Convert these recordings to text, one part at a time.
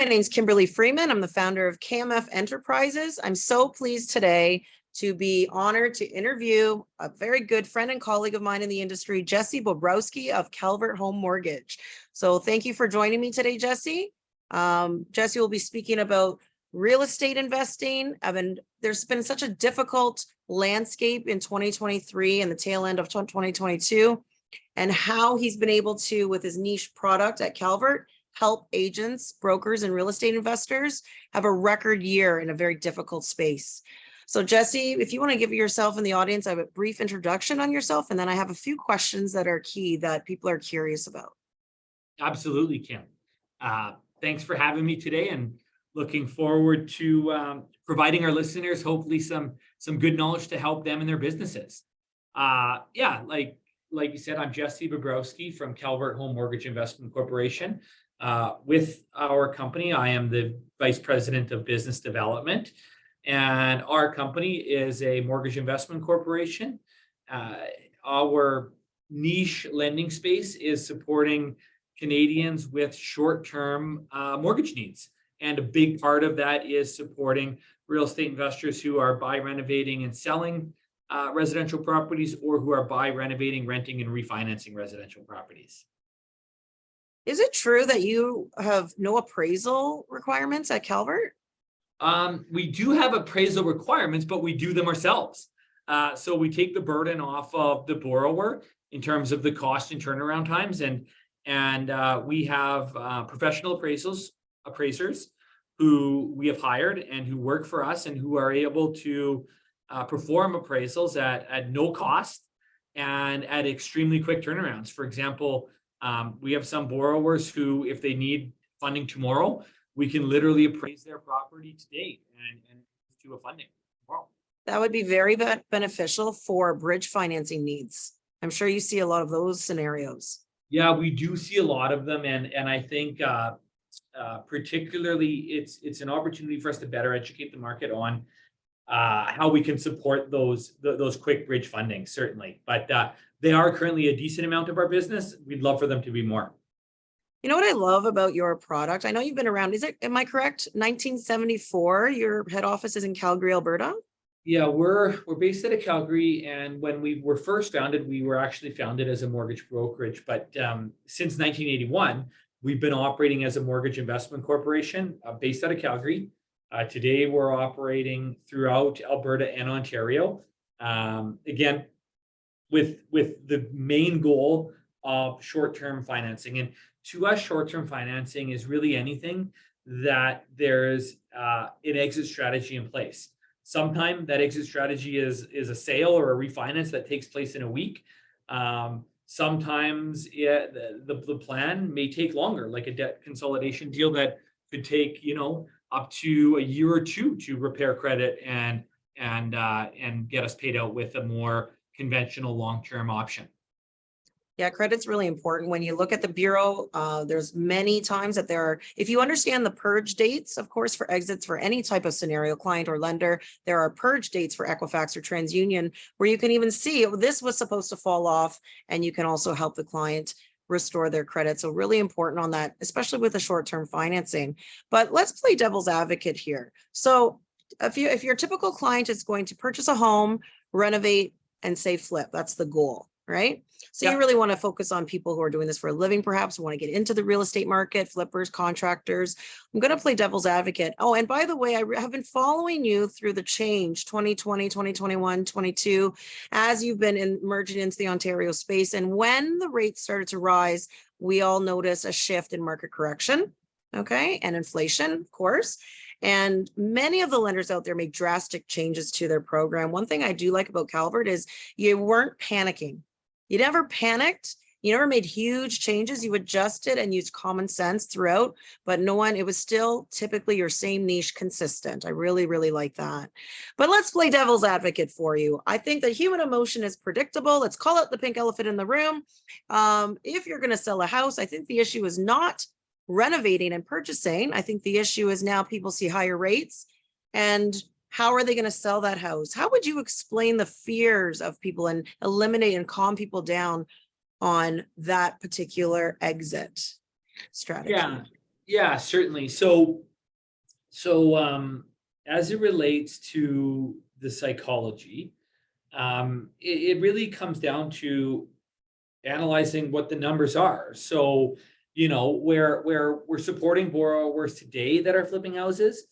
My name is Kimberlee Freeman. I'm the founder of KMF Enterprises. I'm so pleased today to be honored to interview a very good friend and colleague of mine in the industry, Jesse Bobrowski of Calvert Home Mortgage. So thank you for joining me today, Jesse. Jesse will be speaking about real estate investing. There's been such a difficult landscape in 2023 and the tail end of 2022, and how he's been able to, with his niche product at Calvert, help agents, brokers, and real estate investors have a record year in a very difficult space. So Jesse, if you want to give yourself and the audience a brief introduction on yourself, and then I have a few questions that are key that people are curious about. Absolutely, Kim. Thanks for having me today, and looking forward to providing our listeners hopefully some good knowledge to help them in their businesses. Yeah, like you said, I'm Jesse Bobrowski from Calvert Home Mortgage Investment Corporation. With our company, I am the Vice President of Business Development, and our company is a mortgage investment corporation. Our niche lending space is supporting Canadians with short-term mortgage needs. And a big part of that is supporting real estate investors who are buy, renovating, and selling residential properties, or who are buy, renovating, renting, and refinancing residential properties. Is it true that you have no appraisal requirements at Calvert? We do have appraisal requirements, but we do them ourselves. So we take the burden off of the borrower in terms of the cost and turnaround times, and we have professional appraisers who we have hired and who work for us and who are able to perform appraisals at no cost and at extremely quick turnarounds. For example, we have some borrowers who, if they need funding tomorrow, we can literally appraise their property today and do a funding tomorrow. That would be very beneficial for bridge financing needs. I'm sure you see a lot of those scenarios. Yeah, we do see a lot of them, and I think particularly it's an opportunity for us to better educate the market on how we can support those quick bridge funding, certainly. But they are currently a decent amount of our business. We'd love for them to be more. You know what I love about your product? I know you've been around. Am I correct? 1974. Your head office is in Calgary, Alberta. Yeah, we're based out of Calgary, and when we were first founded, we were actually founded as a mortgage brokerage. But since 1981, we've been operating as a mortgage investment corporation based out of Calgary. Today, we're operating throughout Alberta and Ontario. Again, with the main goal of short-term financing. And to us, short-term financing is really anything that there's an exit strategy in place. Sometimes that exit strategy is a sale or a refinance that takes place in a week. Sometimes the plan may take longer, like a debt consolidation deal that could take up to a year or two to repair credit and get us paid out with a more conventional long-term option. Yeah, credit's really important. When you look at the bureau, there's many times that if you understand the purge dates, of course, for exits for any type of scenario, client or lender, there are purge dates for Equifax or TransUnion, where you can even see this was supposed to fall off, and you can also help the client restore their credit. So really important on that, especially with the short-term financing. But let's play devil's advocate here. So if your typical client is going to purchase a home, renovate, and say flip, that's the goal, right? So You really want to focus on people who are doing this for a living, perhaps who want to get into the real estate market, flippers, contractors. I'm going to play devil's advocate. Oh, and by the way, I have been following you through the change 2020, 2021, 22, as you've been emerging into the Ontario space. And when the rates started to rise, we all noticed a shift in market correction, okay, and inflation, of course. And many of the lenders out there make drastic changes to their program. One thing I do like about Calvert is you weren't panicking. You never panicked. You never made huge changes. You adjusted and used common sense throughout, but it was still typically your same niche, consistent. I really, really like that. But let's play devil's advocate for you. I think that human emotion is predictable. Let's call out the pink elephant in the room. If you're going to sell a house, I think the issue is not renovating and purchasing. I think the issue is now people see higher rates, and how are they going to sell that house? How would you explain the fears of people and eliminate and calm people down on that particular exit strategy? Yeah, certainly. So as it relates to the psychology, it really comes down to analyzing what the numbers are. So, where we're supporting borrowers today that are flipping houses,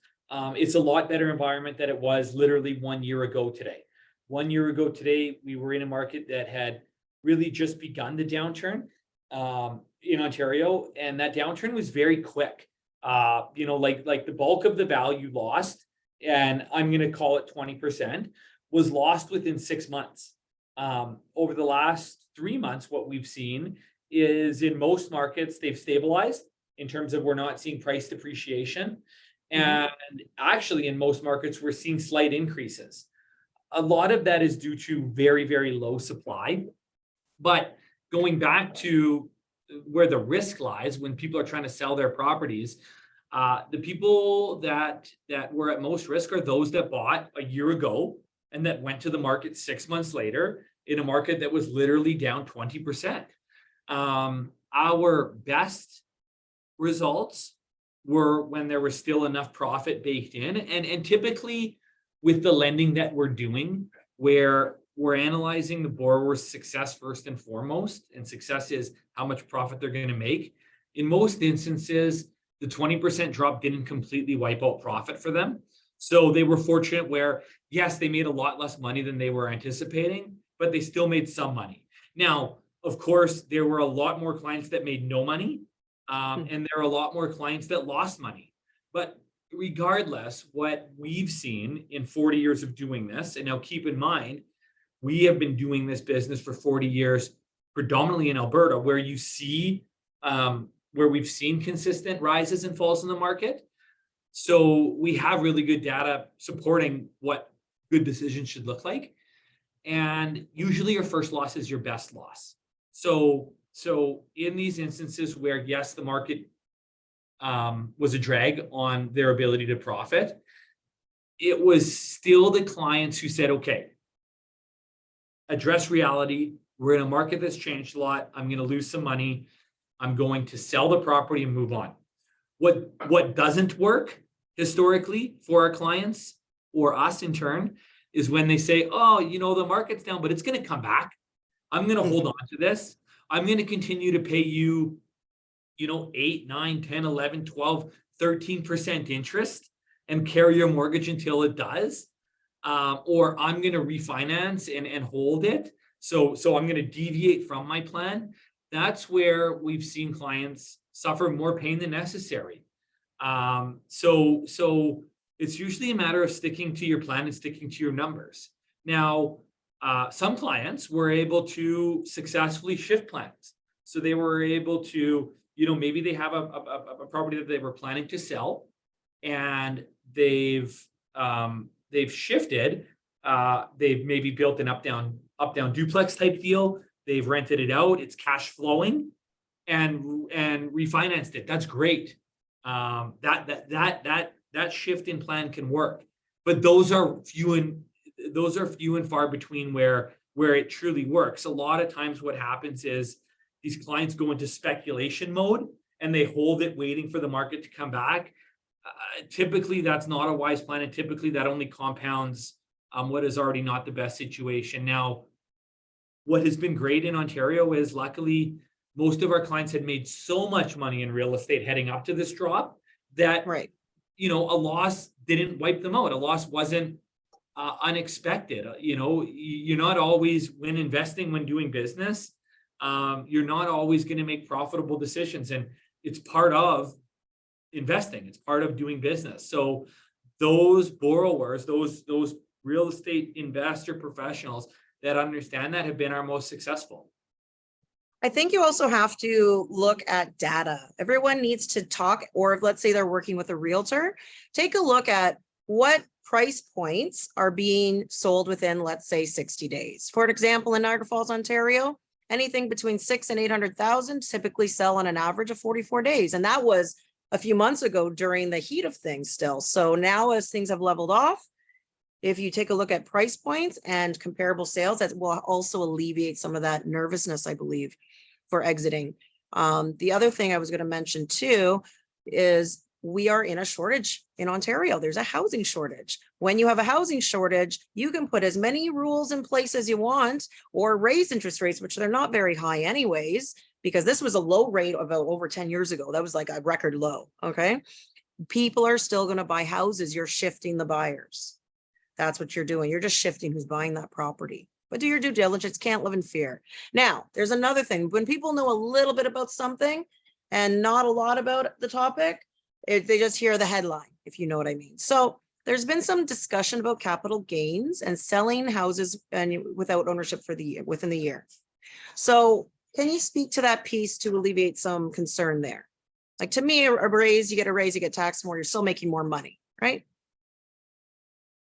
it's a lot better environment than it was literally 1 year ago today. 1 year ago today, we were in a market that had really just begun the downturn in Ontario, and that downturn was very quick. Like the bulk of the value lost, and I'm going to call it 20%, was lost within 6 months. Over the last 3 months, what we've seen is in most markets, they've stabilized in terms of we're not seeing price depreciation. And actually, in most markets, we're seeing slight increases. A lot of that is due to very, very low supply. But going back to where the risk lies when people are trying to sell their properties, the people that were at most risk are those that bought a year ago and that went to the market 6 months later in a market that was literally down 20%. Our best results were when there was still enough profit baked in. And typically with the lending that we're doing, where we're analyzing the borrower's success first and foremost, and success is how much profit they're going to make. In most instances, the 20% drop didn't completely wipe out profit for them. So they were fortunate where, yes, they made a lot less money than they were anticipating, but they still made some money. Now, of course, there were a lot more clients that made no money, and there are a lot more clients that lost money. But regardless, what we've seen in 40 years of doing this, and now keep in mind, we have been doing this business for 40 years, predominantly in Alberta, where you see, where we've seen consistent rises and falls in the market. So we have really good data supporting what good decisions should look like. And usually your first loss is your best loss. So in these instances where, yes, the market was a drag on their ability to profit, it was still the clients who said, okay, address reality. We're in a market that's changed a lot. I'm going to lose some money. I'm going to sell the property and move on. What doesn't work historically for our clients or us in turn is when they say, oh, the market's down, but it's going to come back. I'm going to hold on to this. I'm going to continue to pay you, 8, 9, 10, 11, 12, 13% interest and carry your mortgage until it does. Or I'm going to refinance and hold it. So I'm going to deviate from my plan. That's where we've seen clients suffer more pain than necessary. So it's usually a matter of sticking to your plan and sticking to your numbers. Now, some clients were able to successfully shift plans. So they were able to, maybe they have a property that they were planning to sell, and they've shifted. They've maybe built an up-down duplex type deal. They've rented it out. It's cash flowing, and refinanced it. That's great. That shift in plan can work, but those are few and far between where it truly works. A lot of times what happens is these clients go into speculation mode and they hold it waiting for the market to come back. Typically that's not a wise plan, and typically that only compounds what is already not the best situation. Now, what has been great in Ontario is luckily most of our clients had made so much money in real estate heading up to this drop that, Right. a loss didn't wipe them out. A loss wasn't unexpected. You're not always, when investing, when doing business, you're not always going to make profitable decisions, and it's part of investing. It's part of doing business. So those borrowers, those real estate investor professionals that understand that have been our most successful. I think you also have to look at data. Everyone needs to talk, or let's say they're working with a realtor, take a look at what price points are being sold within, let's say, 60 days. For example, in Niagara Falls, Ontario, anything between 600,000 and 800,000 typically sell on an average of 44 days. And that was a few months ago during the heat of things still. So now as things have leveled off, if you take a look at price points and comparable sales, that will also alleviate some of that nervousness, I believe, for exiting. The other thing I was going to mention too is we are in a shortage in Ontario. There's a housing shortage. When you have a housing shortage, you can put as many rules in place as you want or raise interest rates, which they're not very high anyways, because this was a low rate about over 10 years ago. That was like a record low. Okay. People are still going to buy houses. You're shifting the buyers. That's what you're doing. You're just shifting who's buying that property. But do your due diligence. Can't live in fear. Now, there's another thing. When people know a little bit about something and not a lot about the topic, they just hear the headline, if you know what I mean. So there's been some discussion about capital gains and selling houses and without ownership for the year, within the year. So can you speak to that piece to alleviate some concern there? Like, to me, a raise, you get taxed more, you're still making more money, right?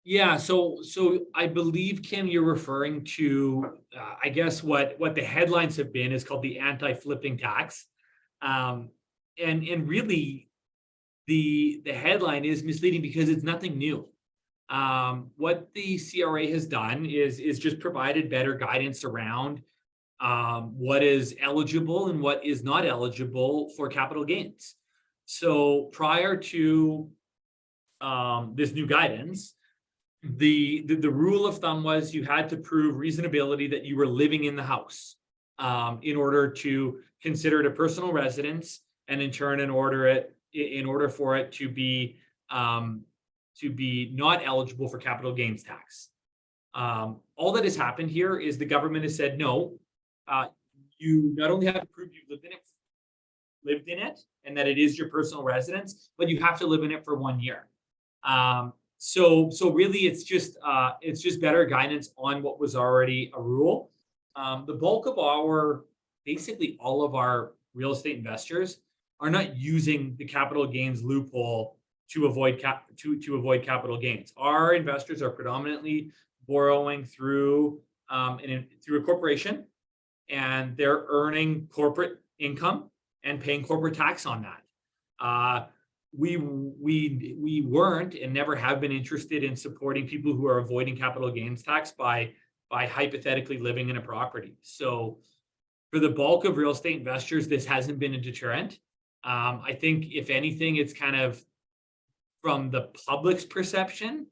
Yeah, so I believe, Kim, you're referring to, I guess what the headlines have been is called the anti-flipping tax. And really the headline is misleading because it's nothing new. What the CRA has done is just provided better guidance around what is eligible and what is not eligible for capital gains. So prior to this new guidance, the rule of thumb was you had to prove reasonability that you were living in the house in order to consider it a personal residence, and in turn, in order for it to be not eligible for capital gains tax. All that has happened here is the government has said no. You not only have to prove you've lived in it, and that it is your personal residence, but you have to live in it for 1 year. So really, it's just better guidance on what was already a rule. The bulk of basically all of our real estate investors are not using the capital gains loophole to avoid capital gains. Our investors are predominantly borrowing through a corporation, and they're earning corporate income and paying corporate tax on that. We weren't and never have been interested in supporting people who are avoiding capital gains tax by hypothetically living in a property. So for the bulk of real estate investors, this hasn't been a deterrent. I think if anything, it's kind of from the public's perception,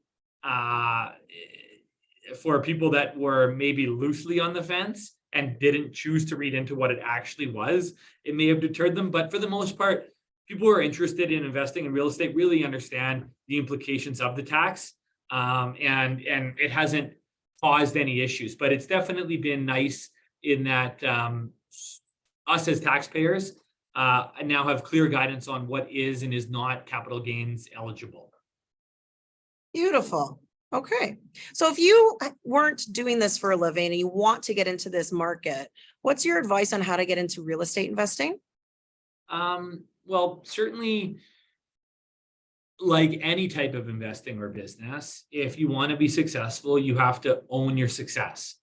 for people that were maybe loosely on the fence and didn't choose to read into what it actually was, it may have deterred them. But for the most part, people who are interested in investing in real estate really understand the implications of the tax, and it hasn't caused any issues. But it's definitely been nice in that us as taxpayers now have clear guidance on what is and is not capital gains eligible. Beautiful. Okay. So if you weren't doing this for a living and you want to get into this market, what's your advice on how to get into real estate investing? Well, certainly, like any type of investing or business, if you want to be successful, you have to own your success.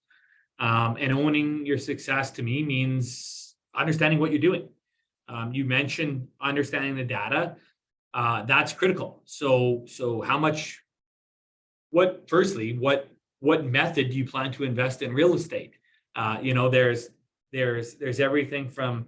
And owning your success to me means understanding what you're doing. You mentioned understanding the data. That's critical. So firstly, what method do you plan to invest in real estate? There's everything from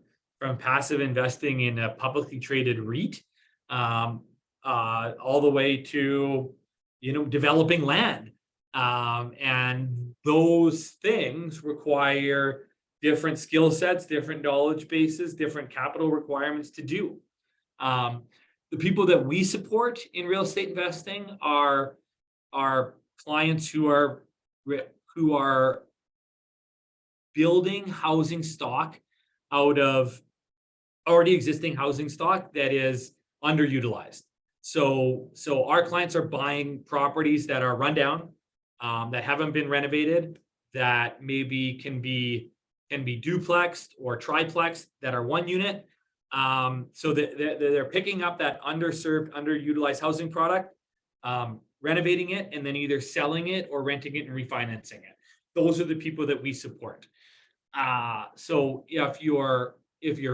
passive investing in a publicly traded REIT, all the way to, developing land. And those things require different skill sets, different knowledge bases, different capital requirements to do. The people that we support in real estate investing are clients who are building housing stock out of already existing housing stock that is underutilized. So our clients are buying properties that are run down, that haven't been renovated, that maybe can be duplexed or triplexed, that are one unit. So that they're picking up that underserved, underutilized housing product, renovating it, and then either selling it or renting it and refinancing it. Those are the people that we support. So if you're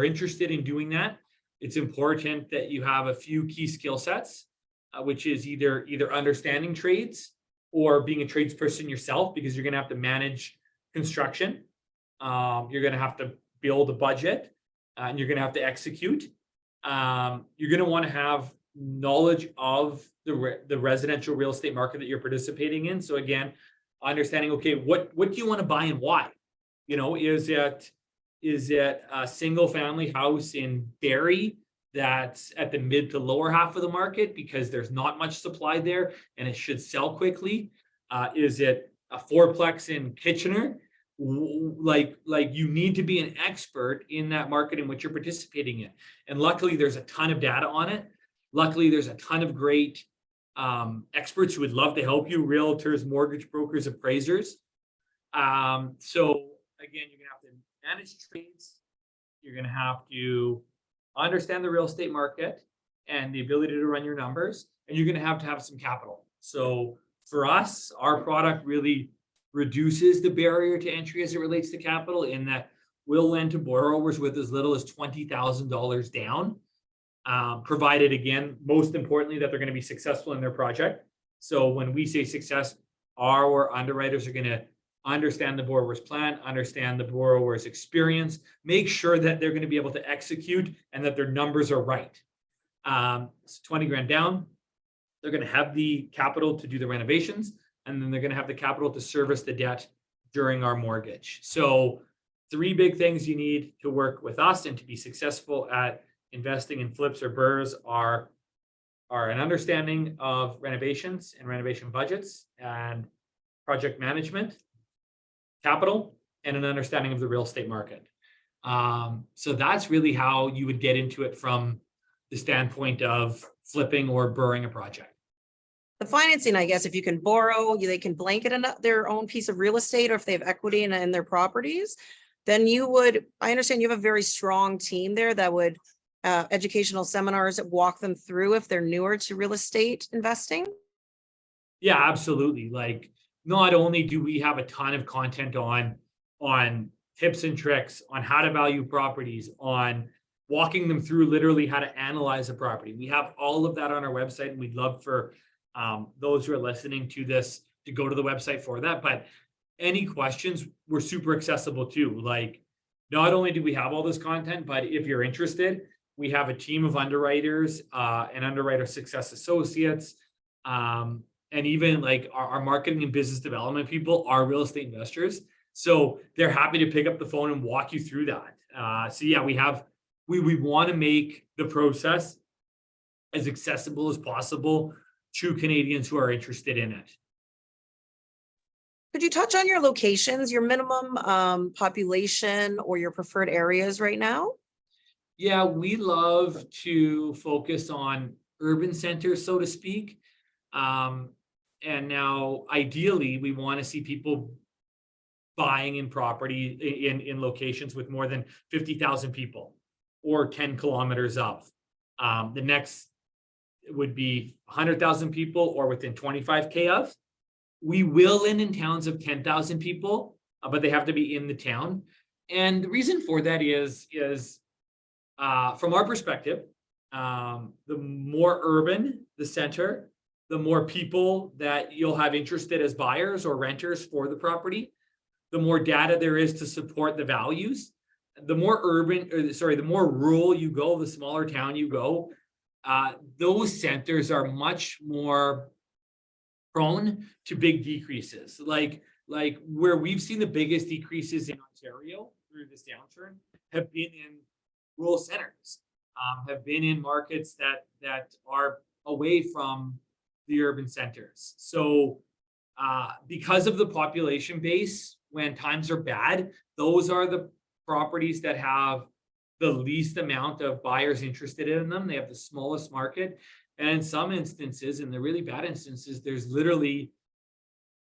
interested in doing that, it's important that you have a few key skill sets, which is either understanding trades or being a tradesperson yourself, because you're going to have to manage construction. You're going to have to build a budget, and you're going to have to execute. You're going to want to have knowledge of the residential real estate market that you're participating in. So again, understanding, okay, what do you want to buy and why? Is it a single family house in Barrie that's at the mid to lower half of the market because there's not much supply there and it should sell quickly? Is it a fourplex in Kitchener? Like you need to be an expert in that market in which you're participating in. And luckily there's a ton of data on it. Luckily there's a ton of great experts who would love to help you, realtors, mortgage brokers, appraisers. So again, you're gonna have to manage trades. You're gonna have to understand the real estate market and the ability to run your numbers, and you're gonna have to have some capital. So for us, our product really reduces the barrier to entry as it relates to capital, in that we'll lend to borrowers with as little as $20,000 down, provided, again, most importantly, that they're going to be successful in their project. So when we say success, our underwriters are going to understand the borrower's plan, understand the borrower's experience, make sure that they're going to be able to execute and that their numbers are right. So 20 grand down, they're going to have the capital to do the renovations, and then they're going to have the capital to service the debt during our mortgage. So 3 big things you need to work with us and to be successful at investing in flips or burrs are an understanding of renovations and renovation budgets and project management, capital, and an understanding of the real estate market. So that's really how you would get into it from the standpoint of flipping or burring a project. The financing, I guess, if you can borrow, they can blanket their own piece of real estate, or if they have equity in their properties, then I understand you have a very strong team there that would educational seminars that walk them through if they're newer to real estate investing. Yeah, absolutely. Like, not only do we have a ton of content on tips and tricks on how to value properties, on walking them through literally how to analyze a property. We have all of that on our website, and we'd love for those who are listening to this to go to the website for that. But any questions, we're super accessible too. Like, not only do we have all this content, but if you're interested, we have a team of underwriters and underwriter success associates. And even like our marketing and business development people are real estate investors. So they're happy to pick up the phone and walk you through that. So yeah, we want to make the process as accessible as possible to Canadians who are interested in it. Could you touch on your locations, your minimum population, or your preferred areas right now? Yeah, we love to focus on urban centers, so to speak. And now ideally we want to see people buying in property in locations with more than 50,000 people or 10 kilometers of. The next would be 100,000 people or within 25K of. We will lend in towns of 10,000 people, but they have to be in the town. And the reason for that is from our perspective, the more urban the center, the more people that you'll have interested as buyers or renters for the property, the more data there is to support the values. The more the more rural you go, the smaller town you go, those centers are much more prone to big decreases. Like where we've seen the biggest decreases in Ontario through this downturn have been in rural centers, have been in markets that are away from the urban centers. So because of the population base, when times are bad, those are the properties that have the least amount of buyers interested in them. They have the smallest market. And in some instances, in the really bad instances, there's literally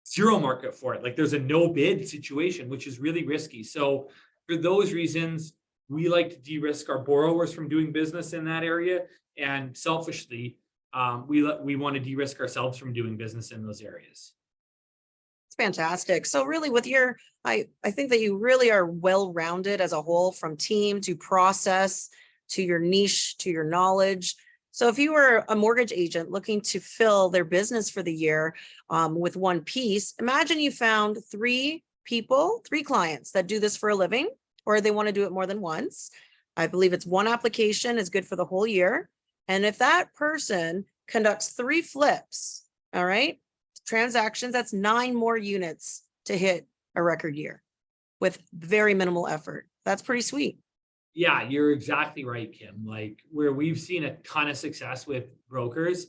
zero market for it. Like, there's a no bid situation, which is really risky. So for those reasons, we like to de-risk our borrowers from doing business in that area. And selfishly, we want to de-risk ourselves from doing business in those areas. It's fantastic. So really I think that you really are well-rounded as a whole, from team to process, to your niche, to your knowledge. So if you were a mortgage agent looking to fill their business for the year with one piece, imagine you found 3 clients that do this for a living, or they want to do it more than once. I believe it's one application is good for the whole year. And if that person conducts 3 flips, all right, transactions, that's 9 more units to hit a record year with very minimal effort. That's pretty sweet. Yeah, you're exactly right, Kim. Like where we've seen a ton of success with brokers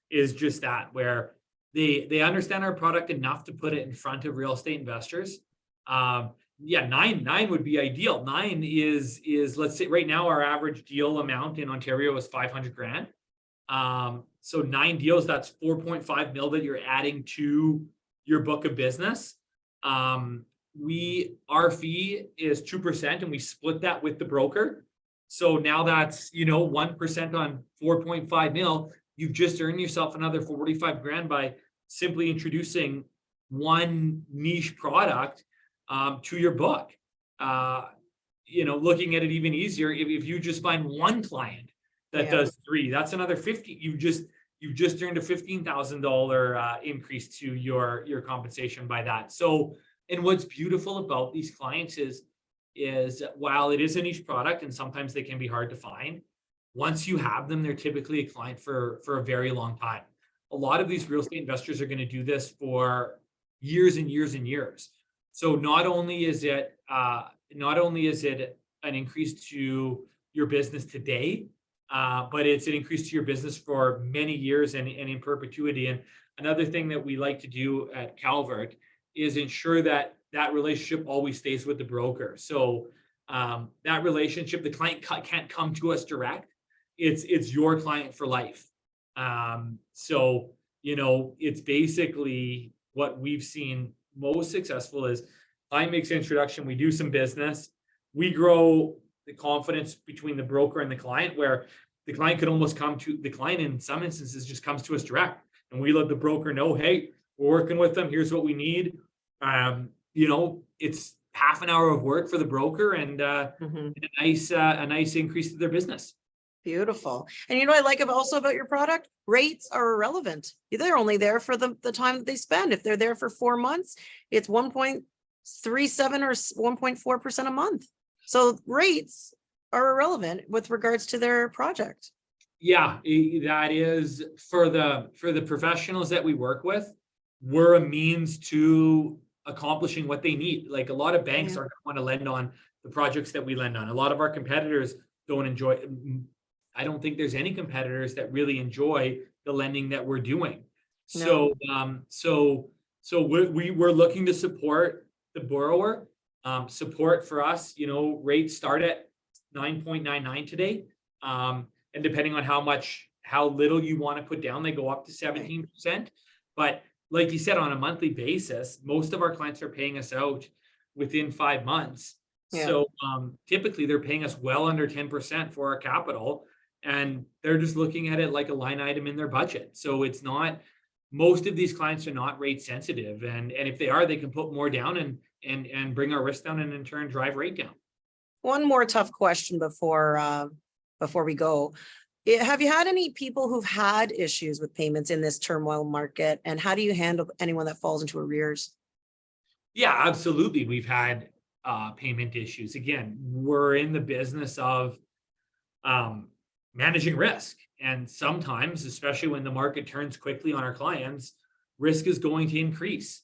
is just that, where they understand our product enough to put it in front of real estate investors. Yeah, nine would be ideal. Nine is let's say right now our average deal amount in Ontario is 500 grand. So 9 deals, that's 4.5 mil that you're adding to your book of business. Our fee is 2% and we split that with the broker. So now that's, 1% on 4.5 mil. You've just earned yourself another 45 grand by simply introducing one niche product to your book. Looking at it even easier, if you just find one client that does 3, that's another 50. You've just earned a $15,000 increase to your compensation by that. So, and what's beautiful about these clients is while it is a niche product and sometimes they can be hard to find, once you have them, they're typically a client for a very long time. A lot of these real estate investors are going to do this for years and years and years. So not only is it an increase to your business today, but it's an increase to your business for many years and in perpetuity. And another thing that we like to do at Calvert is ensure that relationship always stays with the broker. So that relationship, the client can't come to us direct. It's your client for life. So, it's basically what we've seen most successful is client makes an introduction, we do some business, we grow the confidence between the broker and the client, where the client could almost come to the client in some instances just comes to us direct, and we let the broker know, hey, we're working with them, here's what we need. It's half an hour of work for the broker and a nice increase to their business. Beautiful. And what I like also about your product, rates are irrelevant. They're only there for the time that they spend. If they're there for 4 months, it's 1.37 or 1.4% a month. So rates are irrelevant with regards to their project. Yeah, that is for the professionals that we work with, we're a means to accomplishing what they need. Like a lot of banks are going to want to lend on the projects that we lend on. A lot of our competitors don't enjoy. I don't think there's any competitors that really enjoy the lending that we're doing. No. So we're looking to support the borrower. Support for us, rates start at 9.99 today. And depending on how little you want to put down, they go up to 17%. But like you said, on a monthly basis, most of our clients are paying us out within 5 months. Yeah. So typically they're paying us well under 10% for our capital, and they're just looking at it like a line item in their budget. So it's not, most of these clients are not rate sensitive. And if they are, they can put more down and bring our risk down and in turn drive rate down. One more tough question before we go. Have you had any people who've had issues with payments in this turmoil market, and how do you handle anyone that falls into arrears? Yeah, absolutely. We've had payment issues. Again, we're in the business of managing risk. And sometimes, especially when the market turns quickly on our clients, risk is going to increase.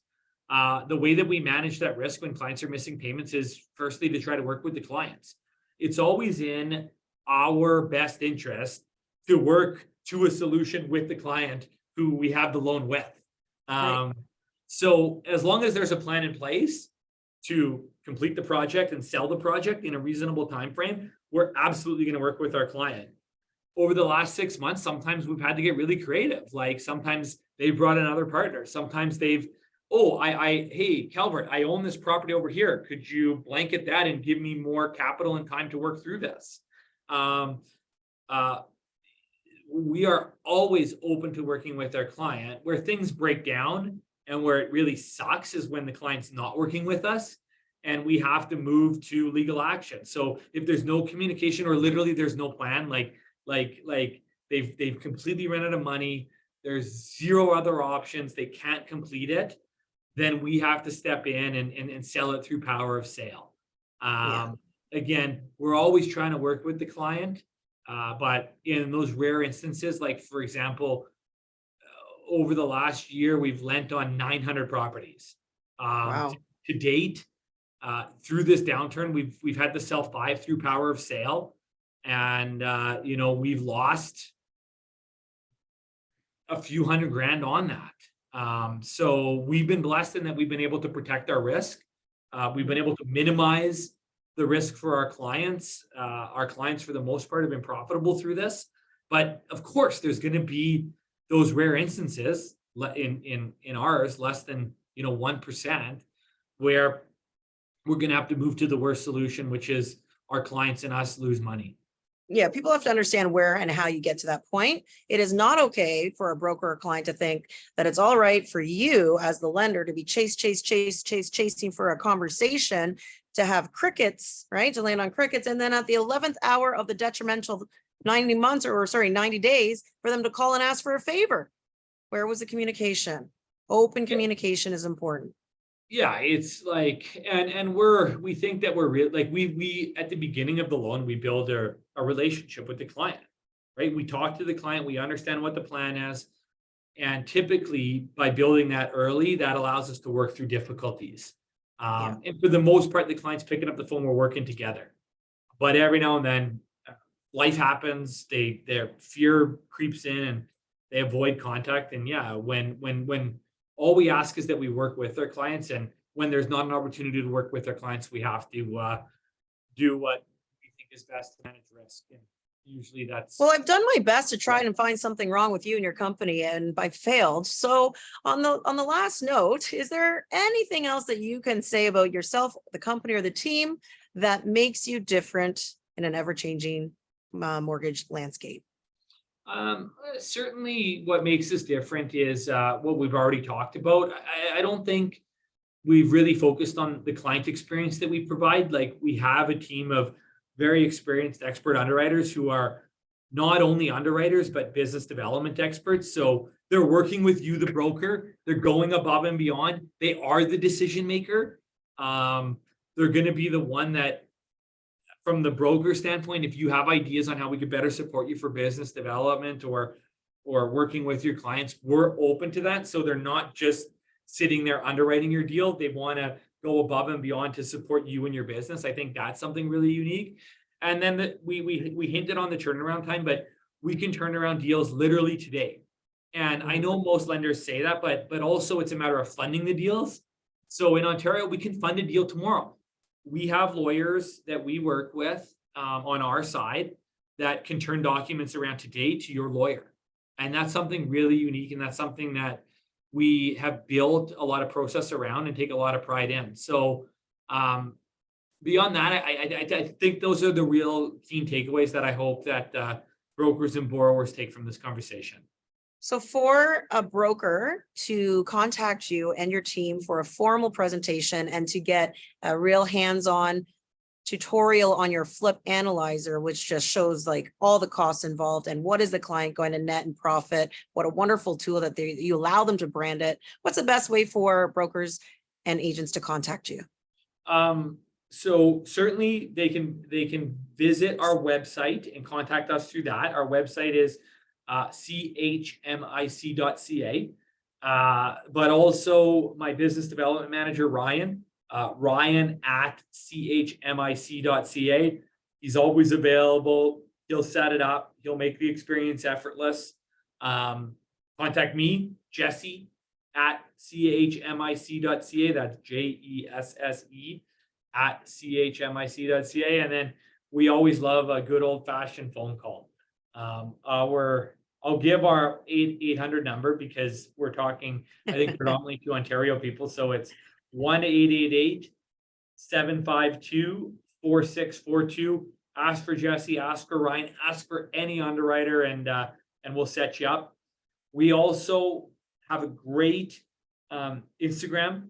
The way that we manage that risk when clients are missing payments is firstly to try to work with the clients. It's always in our best interest to work to a solution with the client who we have the loan with. Right. So as long as there's a plan in place to complete the project and sell the project in a reasonable time frame, we're absolutely going to work with our client. Over the last 6 months, sometimes we've had to get really creative. Like sometimes they've brought another partner. Sometimes they've, hey, Calvert, I own this property over here. Could you blanket that and give me more capital and time to work through this? We are always open to working with our client. Where things break down and where it really sucks is when the client's not working with us and we have to move to legal action. So if there's no communication or literally there's no plan, like they've completely run out of money, there's zero other options, they can't complete it, then we have to step in and sell it through power of sale. again, we're always trying to work with the client. But in those rare instances, like for example, over the last year, we've lent on 900 properties. Wow. To date, through this downturn, we've had the self-buy through power of sale. And, we've lost a few $100,000 on that. So we've been blessed in that we've been able to protect our risk. We've been able to minimize the risk for our clients. Our clients, for the most part, have been profitable through this. But of course, there's going to be those rare instances in ours, less than 1%, where we're going to have to move to the worst solution, which is our clients and us lose money. Yeah, people have to understand where and how you get to that point. It is not okay for a broker or client to think that it's all right for you as the lender to be chasing for a conversation, to have crickets, right? To land on crickets. And then at the 11th hour of the detrimental 90 days, for them to call and ask for a favor. Where was the communication? Open communication is important. Yeah, it's like, and we think that we're real. Like we at the beginning of the loan, we build a relationship with the client, right? We talk to the client, we understand what the plan is. And typically by building that early, that allows us to work through difficulties. And for the most part, the client's picking up the phone, we're working together. But every now and then life happens, their fear creeps in and they avoid contact. And yeah, when all we ask is that we work with our clients, and when there's not an opportunity to work with our clients, we have to do what we think is best to manage risk. And usually that's... Well, I've done my best to try and find something wrong with you and your company, and I failed. So on the last note, is there anything else that you can say about yourself, the company, or the team that makes you different in an ever-changing mortgage landscape? Certainly what makes us different is what we've already talked about. I don't think we've really focused on the client experience that we provide. Like, we have a team of very experienced expert underwriters who are not only underwriters, but business development experts. So they're working with you, the broker. They're going above and beyond. They are the decision maker. They're going to be the one that, from the broker standpoint, if you have ideas on how we could better support you for business development or working with your clients, we're open to that. So they're not just sitting there underwriting your deal. They want to go above and beyond to support you and your business. I think that's something really unique. And then we hinted on the turnaround time, but we can turn around deals literally today. And I know most lenders say that, but also it's a matter of funding the deals. So in Ontario, we can fund a deal tomorrow. We have lawyers that we work with on our side that can turn documents around today to your lawyer. And that's something really unique. And that's something that we have built a lot of process around and take a lot of pride in. So beyond that, I think those are the real key takeaways that I hope that brokers and borrowers take from this conversation. So for a broker to contact you and your team for a formal presentation and to get a real hands-on tutorial on your flip analyzer, which just shows like all the costs involved and what is the client going to net and profit, what a wonderful tool that you allow them to brand it. What's the best way for brokers and agents to contact you? So certainly they can visit our website and contact us through that. Our website is chmic.ca, but also my business development manager, Ryan at chmic.ca. He's always available. He'll set it up. He'll make the experience effortless. Contact me, Jesse at chmic.ca. That's JESSE at chmic.ca. And then we always love a good old fashioned phone call. I'll give our 800 number because we're talking, I think, predominantly to Ontario people. So it's 1-888-752-4642. Ask for Jesse, ask for Ryan, ask for any underwriter, and we'll set you up. We also have a great Instagram.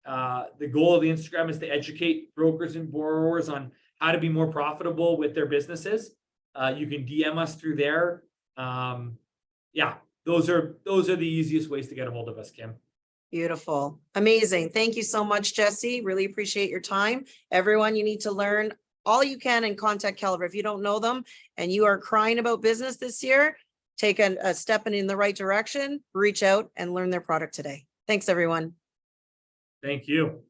The goal of the Instagram is to educate brokers and borrowers on how to be more profitable with their businesses. You can DM us through there. Those are the easiest ways to get a hold of us, Kim. Beautiful. Amazing. Thank you so much, Jesse. Really appreciate your time. Everyone, you need to learn all you can and contact Calvert. If you don't know them and you are crying about business this year, take a step in the right direction, reach out and learn their product today. Thanks, everyone. Thank you.